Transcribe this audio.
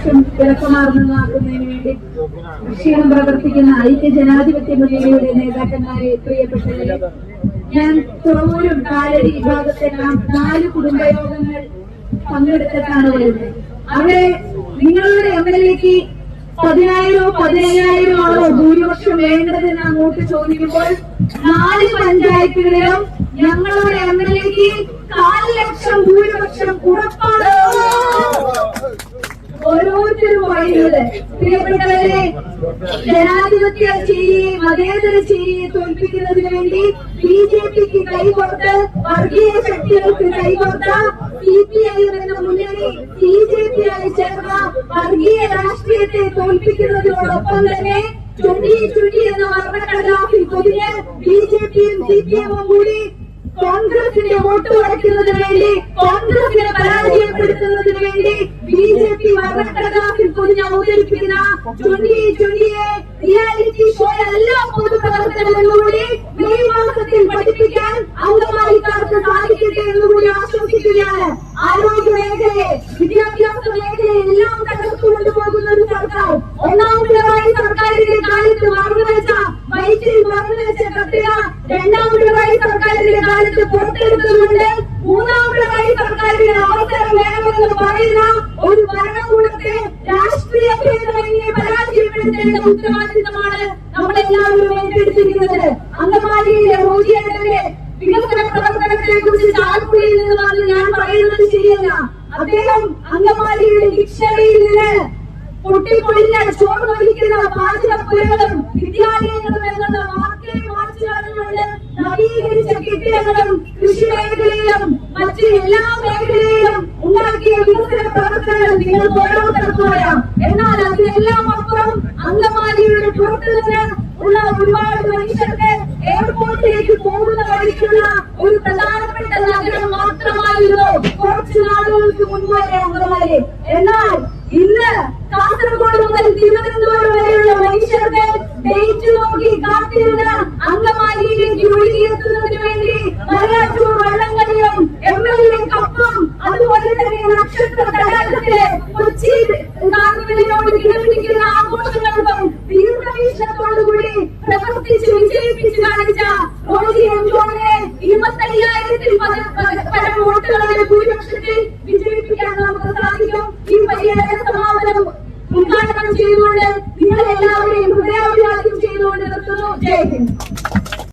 അന്തരീക്ഷം വിളക്കമാർന്നതാക്കുന്നതിന് വേണ്ടി ക്ഷീണം പ്രവർത്തിക്കുന്ന ഐക്യ ജനാധിപത്യ മുന്നണിയുടെ നേതാക്കന്മാരെ, പ്രിയപ്പെട്ടവരെ, ഞാൻ തുറവൂരും കാലടി വിഭാഗത്തെല്ലാം 4 കുടുംബയോഗങ്ങൾ പങ്കെടുത്തിട്ടാണ് വരുന്നത്. അവിടെ നിങ്ങളുടെ എംഎൽഎക്ക് 10,000-15,000 ഭൂരിപക്ഷം വേണ്ടതെന്ന് അങ്ങോട്ട് ചോദിക്കുമ്പോൾ 4 പഞ്ചായത്തുകളിലും ഞങ്ങളുടെ എംഎൽഎക്ക് 4,00,000 ഭൂരിപക്ഷം ഉറപ്പാണ്. ഓരോരുത്തരും പറയുന്നത്, പ്രിയപ്പെട്ടവരെ, ജനാധിപത്യ ചേരിയെ, മതേതര ചേരിയെ തോൽപ്പിക്കുന്നതിന് വേണ്ടി ബിജെപിക്ക് കൈകോർത്ത്, വർഗീയ ശക്തികൾക്ക് കൈകോർത്ത സിപിഐ എന്ന മുന്നണി ബിജെപിയായി ചേർന്ന വർഗീയ രാഷ്ട്രീയത്തെ തോൽപ്പിക്കുന്നതിനോടൊപ്പം തന്നെ 2020 എന്ന വർണ്ണക്കടലാസിൽ പൊതിഞ്ഞ് ബിജെപിയും സിപിഎമ്മും കൂടി കോൺഗ്രസിന്റെ വോട്ട് കുറയ്ക്കുന്നതിന് വേണ്ടി, കോൺഗ്രസിനെ പരാജയപ്പെടുത്തുന്നതിന് വേണ്ടി ബിജെപി വർണ്ണക്കടലാസിൽ പൊതിഞ്ഞ് അവതരിപ്പിക്കുന്ന 2020 റിയാലിറ്റി ഷോ എല്ലാ പൊതുപ്രവർത്തനങ്ങളിലൂടെ മെയ് മാസത്തിൽ പഠിപ്പിക്കാൻ അംഗമാലിക്കാർക്ക് സാധിക്കട്ടെ എന്നുകൂടി ആശംസിക്കുകയാണ്. ആരോഗ്യ മേഖലയെ, വിദ്യാഭ്യാസ മേഖലയെ എല്ലാം തകർത്തുകൊണ്ടുപോകുന്ന ഒരു സർക്കാർ, 1ാം പിണറായി സർക്കാരിന്റെ കാലത്ത് മറന്നുവെച്ച വയറ്റിൽ മറന്നുവെച്ച കത്തിക 2ാം പിണറായി സർക്കാരിന്റെ കാലത്ത് പുറത്തെടുത്തതുകൊണ്ട് 3ാം പിണറായി സർക്കാരിന് അവസരം വേണമെന്ന് പറയുന്ന ഒരു ഭരണകൂടത്തെ രാഷ്ട്രീയ ഭേദമന്യേ പരാജയപ്പെടുത്തേണ്ട ഉത്തരവാദിത്തമാണ് നമ്മളെല്ലാവരും ഏറ്റെടുത്തിരിക്കുന്നത്. അങ്കമാലിയിലെ മോദിയുടെ വികസന പ്രവർത്തനത്തെ കുറിച്ച് ചാലക്കുടിയിൽ നിന്ന് വന്ന് ഞാൻ പറയുന്നത് ശരിയല്ല. അദ്ദേഹം അങ്കമാലിയുടെ ഡിക്ഷണറിയിൽ നിന്ന് പൊട്ടിപ്പൊളിഞ്ഞ ചോറ് വഹിക്കുന്ന പാചകപ്പുരകളും വിദ്യാലയങ്ങളും എന്നുള്ള വാക്കേ മാറ്റി കളഞ്ഞുകൊണ്ട് നവീകരിച്ച കെട്ടിടങ്ങളും കൃഷി മേഖലയിലും മറ്റ് എല്ലാ മേഖലയിലും ഉണ്ടാക്കിയ വികസന പ്രവർത്തനങ്ങൾ നിങ്ങൾക്ക് ഓരോരുത്തർക്കും അറിയാം. എന്നാൽ അതിനെല്ലാം അപ്പുറം അങ്കമാലിയുടെ പുറത്തു നിന്ന് ഉള്ള ഒരുപാട് മനുഷ്യർക്ക് എയർപോർട്ടിലേക്ക് പോകുന്ന വഴിക്കുള്ള ഒരു പ്രധാനപ്പെട്ട നഗരം മാത്രമായിരുന്നു കുറച്ചു നാളുകൾക്ക് മുൻപ് വരെ അങ്കമാലി. എന്നാൽ ഇന്ന് കാസർഗോഡ് മുതൽ തിരുവനന്തപുരം